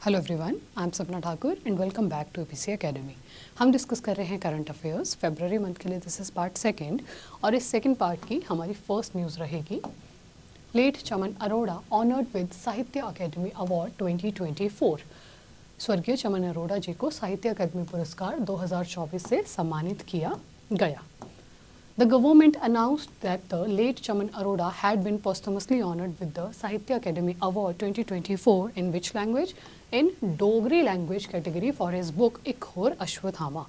Hello everyone, I am Sapna Thakur and welcome back to APC academy. हम discuss कर रहे हैं करंट अफेयर्स फरवरी month के लिए। दिस इज पार्ट सेकंड और इस सेकंड पार्ट की हमारी फर्स्ट न्यूज़ रहेगी late Chaman Arora honoured with Sahitya Akademi award 2024। स्वर्गीय चमन अरोड़ा जी को साहित्य अकादमी पुरस्कार 2024 से सम्मानित किया गया। The government announced that the late Chaman Arora had been posthumously honored with the Sahitya Akademi Award 2024 in which language? In Dogri language category for his book Ik Hor Ashwathama.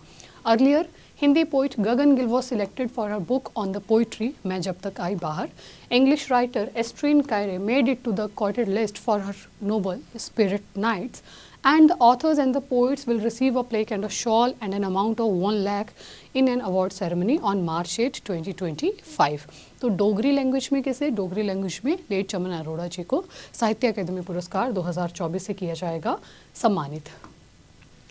Earlier, Hindi poet Gagan Gill was selected for her book on the poetry Main Jab Tak Aayi Bahar. English writer Estrine Caire made it to the quoted list for her novel Spirit Nights. And the authors and the poets will receive a plaque and a shawl and an amount of 1 lakh in an award ceremony on March 8, 2025. तो Dogri language में कैसे? Dogri language में late Chaman Arora जी को साहित्य अकादमी पुरस्कार 2024 से किया जाएगा सम्मानित।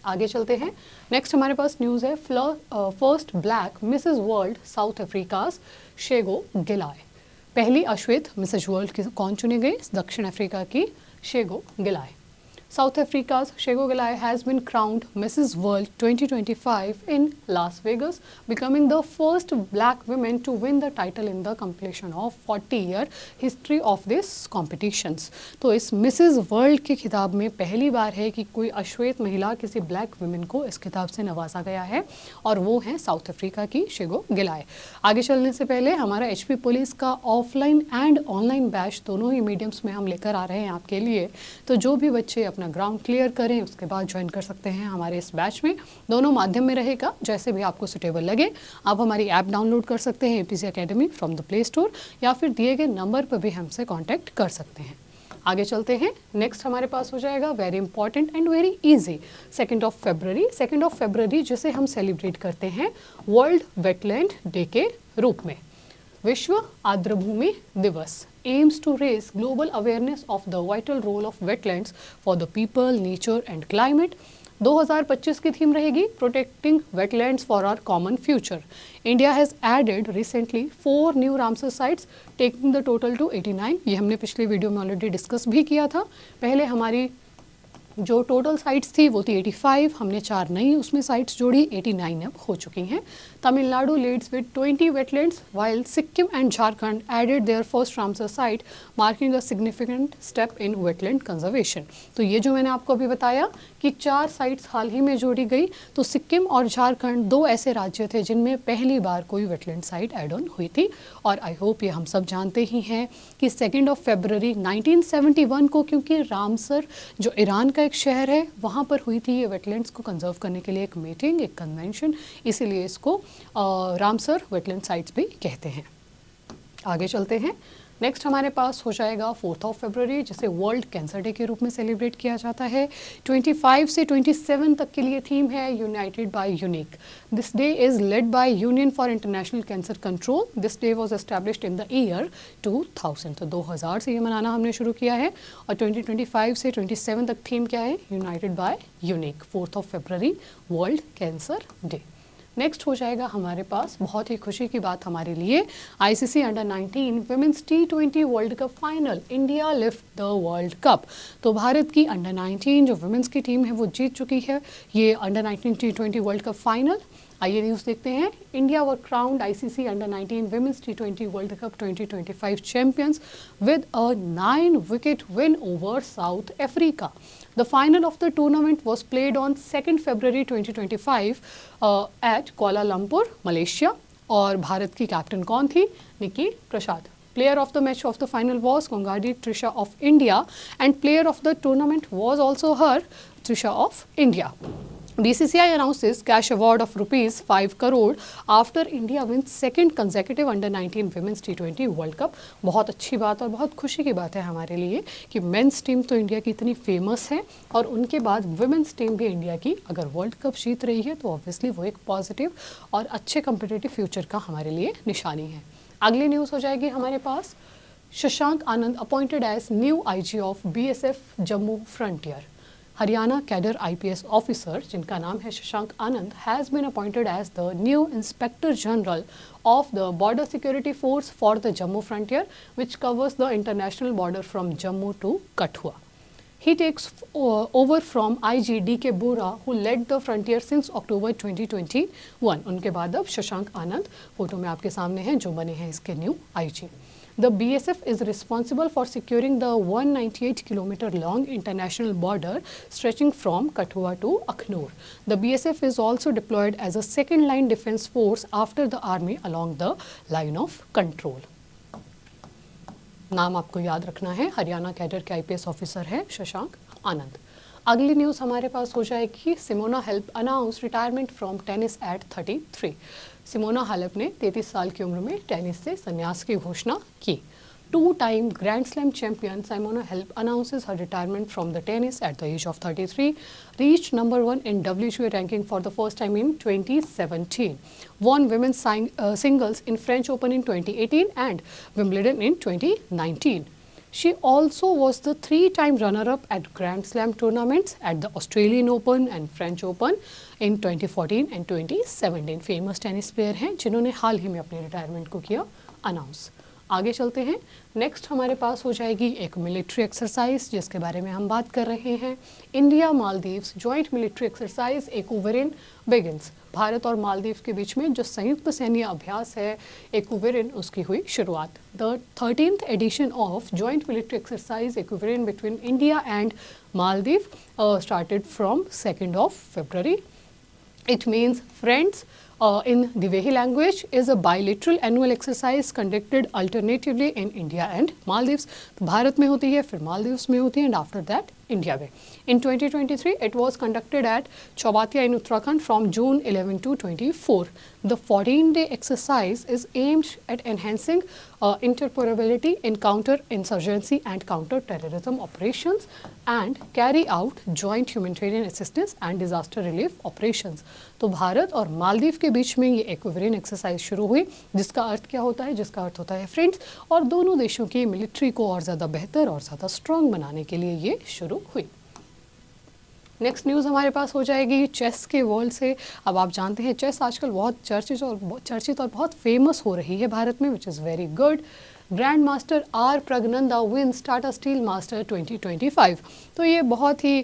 आगे चलते हैं। नेक्स्ट हमारे पास न्यूज़ है first black Mrs world south Africa's शेगो गिलाय। पहली अश्वेत मिसेस वर्ल्ड कौन चुनी गई? दक्षिण अफ्रीका की शेगो गिलाय। South Africa's Shego Gilai has been crowned Mrs. World 2025 in Las Vegas, becoming the first black woman to win the title in the completion of 40-year history of this competitions. तो इस Mrs. World के खिताब में पहली बार है कि कोई अश्वेत महिला किसी ब्लैक वुमेन को इस खिताब से नवाजा गया है और वो है साउथ अफ्रीका की शेगो गिलाय। आगे चलने से पहले हमारा एचपी पुलिस का ऑफलाइन एंड ऑनलाइन बैच दोनों ही मीडियम्स में हम लेकर आ रहे हैं आपके लिए। तो जो भी बच्चे अपना ग्राउंड क्लियर करें उसके बाद ज्वाइन कर सकते हैं हमारे इस बैच में। दोनों माध्यम में रहेगा, जैसे भी आपको सुटेबल लगे आप हमारी ऐप डाउनलोड कर सकते हैं APC academy from the play store या फिर दिए गए नंबर पर भी हमसे कांटेक्ट कर सकते हैं। आगे चलते हैं। नेक्स्ट हमारे पास हो जाएगा very important and very easy 2 फरवरी। 2 फरवरी जिसे हम सेलिब्रेट करते हैं वर्ल्ड वेटलैंड डे के रूप में। विश्व आर्द्रभूमि दिवस aims to raise global awareness of the vital role of wetlands for the people, nature and climate. 2025 की थीम रहेगी Protecting Wetlands for Our Common Future. India has added recently 4 new Ramsar sites, taking the total to 89. ये हमने पिछले video में already discuss भी किया था। पहले हमारी जो टोटल साइट्स थी वो थी 85, हमने 4 नई उसमें साइट्स जोड़ी, 89 अब हो चुकी हैं। Tamil Nadu leads with 20 wetlands while Sikkim and Jharkhand added their first Ramsar site marking a significant step in wetland conservation. तो ये जो मैंने आपको अभी बताया कि 4 साइट्स हाल ही में जोड़ी गई, तो सिक्किम और झारखंड 2 ऐसे राज्य थे जिनमें पहली बार कोई वेटलैंड साइट एड ऑन हुई थी। और आई होप ये हम सब जानते ही हैं कि 2 फरवरी 1971 को, क्योंकि रामसर जो ईरान का एक शहर है वहाँ पर हुई थी ये वेटलैंड्स को कंजर्व करने के लिए एक मीटिंग, एक कन्वेंशन, इसीलिए इसको रामसर वेटलैंड साइट्स भी कहते हैं। आगे चलते हैं। नेक्स्ट हमारे पास हो जाएगा 4 फरवरी जिसे वर्ल्ड कैंसर डे के रूप में सेलिब्रेट किया जाता है। 25 से 27 तक के लिए थीम है united by unique. This day is led by union for international cancer control. This day was established in the year 2000। तो 2000 से ये मनाना हमने शुरू किया है और 2025 से 27 तक थीम क्या है? United by unique. 4 फरवरी वर्ल्ड कैंसर डे। नेक्स्ट हो जाएगा हमारे पास बहुत ही खुशी की बात हमारे लिए, ICC under 19 women's T20 world cup final, India lift the world cup. तो भारत की अंडर 19 जो वुमेन्स की टीम है वो जीत चुकी है ये under 19 T20 world cup final. आइए न्यूज़ देखते हैं। India were crowned ICC under 19 women's T20 world cup 2025 champions with a 9 wicket win over South Africa. The final of the tournament was played on 2 February 2025 at Kuala Lumpur, Malaysia. और भारत की captain कौन थी? निकी प्रसाद। Player of the match of the final was Kongadi Trisha of India and player of the tournament was also her, Trisha of India. BCCI announces cash award of rupees 5 crore after India wins second consecutive under 19 women's T20 world cup. बहुत अच्छी बात और बहुत खुशी की बात है हमारे लिए कि मेंस टीम तो इंडिया की इतनी फेमस है और उनके बाद वुमेन्स टीम भी इंडिया की अगर वर्ल्ड कप जीत रही है तो ऑब्वियसली वो एक पॉजिटिव और अच्छे कम्पिटिटिव फ्यूचर का हमारे लिए निशानी है। अगली न्यूज़ हो जाएगी हमारे पास Shashank Anand appointed as new IG of BSF Jammu frontier. Haryana cadre IPS officer जिनका नाम है Shashank Anand has been appointed as the new inspector general of the Border Security Force for the Jammu Frontier, which covers the international border from Jammu to Kathua. He takes over from IG DK Bora, who led the frontier since October 2021. उनके बाद अब शशांक आनंद photo में आपके सामने हैं, जो बने हैं इसके new IG. The BSF is responsible for securing the 198-kilometer long international border stretching from Kathua to Akhnur. The BSF is also deployed as a second-line defense force after the army along the line of control. नाम आपको याद रखना है, Haryana cadre के IPS officer है शशांक आनंद. अगली news हमारे पास हो जाएगी, Simona Halep announce retirement from tennis at 33. Simona Halep ने 33 साल की उम्र में टेनिस से संन्यास की घोषणा की. Two-time Grand Slam champion Simona Halep announces her retirement from the tennis at the age of 33, reached number 1 in WTA ranking for the first time in 2017, won women's singles in French Open in 2018 and Wimbledon in 2019. She also was the 3-time runner-up at Grand Slam tournaments at the Australian Open and French Open in 2014 and 2017. Famous tennis player हैं जिन्होंने हाल ही में अपने retirement को किया announce. आगे चलते हैं. Next हमारे पास हो जाएगी एक मिलिट्री एक्सरसाइज जिसके बारे में हम बात कर रहे हैं. India Maldives joint military exercise Ekuverin begins. Bharat और मालदीव के बीच में जो संयुक्त सैन्य अभ्यास है एक्यूवेरिन, उसकी हुई शुरुआत. The 13th edition of joint military exercise Ekuverin between India and Maldives started from 2nd of February. It means friends in Divehi language, is a bilateral annual exercise conducted alternatively in India and Maldives. तो भारत में होती है, फिर मालदीव्स में होती है, and after that India में. In 2023, it was conducted at Chaubatia in Uttarakhand from June 11 to 24. The 14-day exercise is aimed at enhancing interoperability in counter-insurgency and counter-terrorism operations and carry out joint humanitarian assistance and disaster relief operations. तो भारत और मालदीव के बीच में ये Ekuverin exercise शुरू हुई, जिसका अर्थ क्या होता है? जिसका अर्थ होता है फ्रेंड्स, और दोनों देशों की मिलिट्री को और ज़्यादा बेहतर और ज़्यादा स्ट्रॉन्ग बनाने के लिए ये शुरू हुई. नेक्स्ट न्यूज़ हमारे पास हो जाएगी चेस के वर्ल्ड से. अब आप जानते हैं चेस आजकल बहुत चर्चित और बहुत फेमस हो रही है भारत में, which is very good. Grand master R Praggnanandhaa wins Tata steel master 2025. तो ये बहुत ही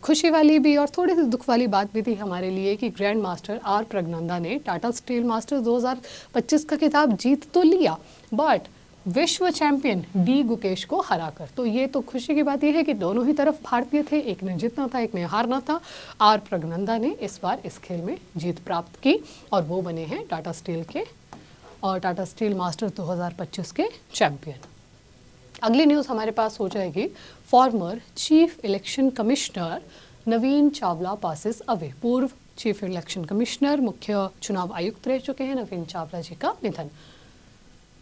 खुशी वाली भी और थोड़ी सी दुख वाली बात भी थी हमारे लिए कि ग्रैंड मास्टर आर प्रगनंदा ने टाटा स्टील मास्टर 2025 का खिताब जीत तो लिया, बट विश्व चैंपियन डी गुकेश को हराकर. तो ये तो खुशी की बात यह है कि दोनों ही तरफ भारतीय थे, एक ने जीतना था, एक ने हारना था. आर प्रगनंदा ने इस बार इस खेल में जीत प्राप्त की और वो बने हैं टाटा स्टील के और टाटा स्टील मास्टर 2025 के चैंपियन. अगली न्यूज़ हमारे पास हो जाएगी, फॉर्मर चीफ इलेक्शन कमिश्नर नवीन चावला पासिस अवे. पूर्व चीफ इलेक्शन कमिश्नर, मुख्य चुनाव आयुक्त रह चुके हैं नवीन चावला जी का निधन.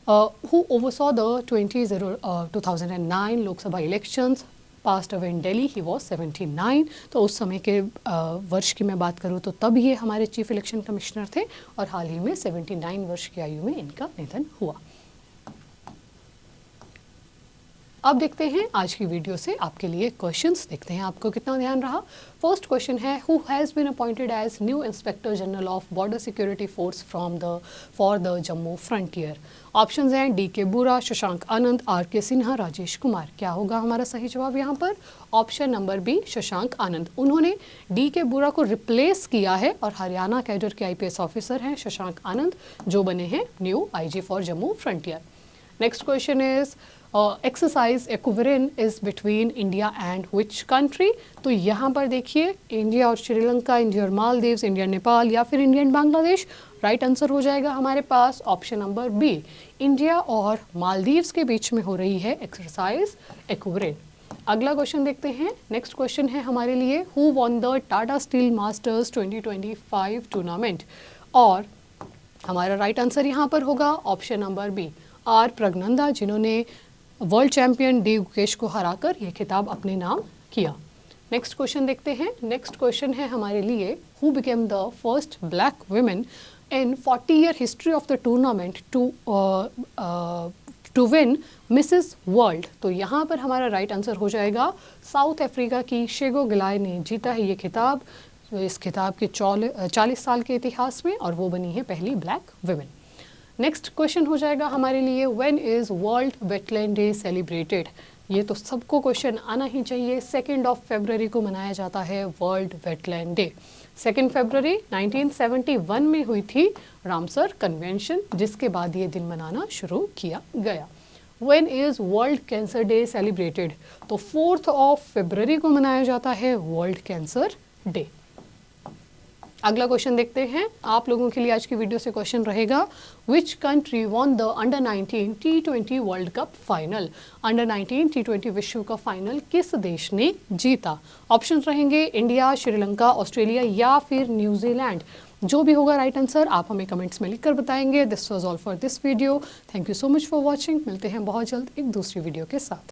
Who oversaw the 2009 Lok Sabha elections, passed away in Delhi. He was 79. तो उस समय के वर्ष की मैं बात करूँ तो तब ये हमारे चीफ इलेक्शन कमिश्नर थे और हाल ही में 79 वर्ष की आयु में इनका निधन हुआ. अब देखते हैं आज की वीडियो से आपके लिए क्वेश्चंस. देखते हैं आपको कितना ध्यान रहा. फर्स्ट क्वेश्चन है, who has been appointed as new inspector general of border security force for the Jammu frontier. Options हैं D K Bura, Shashank Anand, are के सिन्हा, राजेश कुमार. क्या होगा हमारा सही जवाब यहाँ पर? Option number B, Shashank Anand. उन्होंने डी के बुरा को रिप्लेस किया है और हरियाणा कैडर के IPS ऑफिसर हैं शशांक आनंद, जो बने हैं new IG for Jammu frontier. Next question is, exercise Ekuverin is between India and which country. तो यहाँ पर देखिए, इंडिया और श्रीलंका, इंडिया और मालदीव्स, इंडिया नेपाल या फिर India and Bangladesh. Right answer हो जाएगा हमारे पास ऑप्शन नंबर बी, इंडिया और मालदीव्स के बीच में हो रही है एक्सरसाइज एक्यूवेरिन. अगला क्वेश्चन देखते हैं. नेक्स्ट क्वेश्चन है हमारे लिए, who won the Tata steel masters 2025 tournament. और हमारा राइट आंसर यहाँ पर होगा option number B, R Praggnanandhaa, जिन्होंने वर्ल्ड चैंपियन डी गुकेश को हराकर यह खिताब अपने नाम किया. नेक्स्ट क्वेश्चन देखते हैं. नेक्स्ट क्वेश्चन है हमारे लिए, who became the first black women in 40-year history of the tournament to win Mrs. World. तो यहाँ पर हमारा राइट आंसर हो जाएगा, साउथ अफ्रीका की शेगो गिलाई ने जीता है ये खिताब इस खिताब के 40 साल के इतिहास में, और वो बनी है पहली ब्लैक वुमेन. नेक्स्ट क्वेश्चन हो जाएगा हमारे लिए, when is world wetland day celebrated. ये तो सबको क्वेश्चन आना ही चाहिए। 2 फरवरी को मनाया जाता है वर्ल्ड वेटलैंड डे। 2 फरवरी 1971 में हुई थी रामसर कन्वेंशन, जिसके बाद ये दिन मनाना शुरू किया गया। When is world cancer day celebrated? तो 4 फरवरी को मनाया जाता है वर्ल्ड कैंसर डे। अगला क्वेश्चन देखते हैं। आप लोगों के लिए आज की वीडियो से क्वेश्चन रहेगा, which country won the under 19 T20 world cup final? Under 19 T20 विश्व कप फाइनल किस देश ने जीता? ऑप्शंस रहेंगे इंडिया, श्रीलंका, ऑस्ट्रेलिया या फिर न्यूजीलैंड। जो भी होगा राइट आंसर आप हमें कमेंट्स में लिखकर बताएंगे। This was all for this video. Thank you so much for watching. मिलते हैं बहुत जल्द एक दूसरी वीडियो के साथ।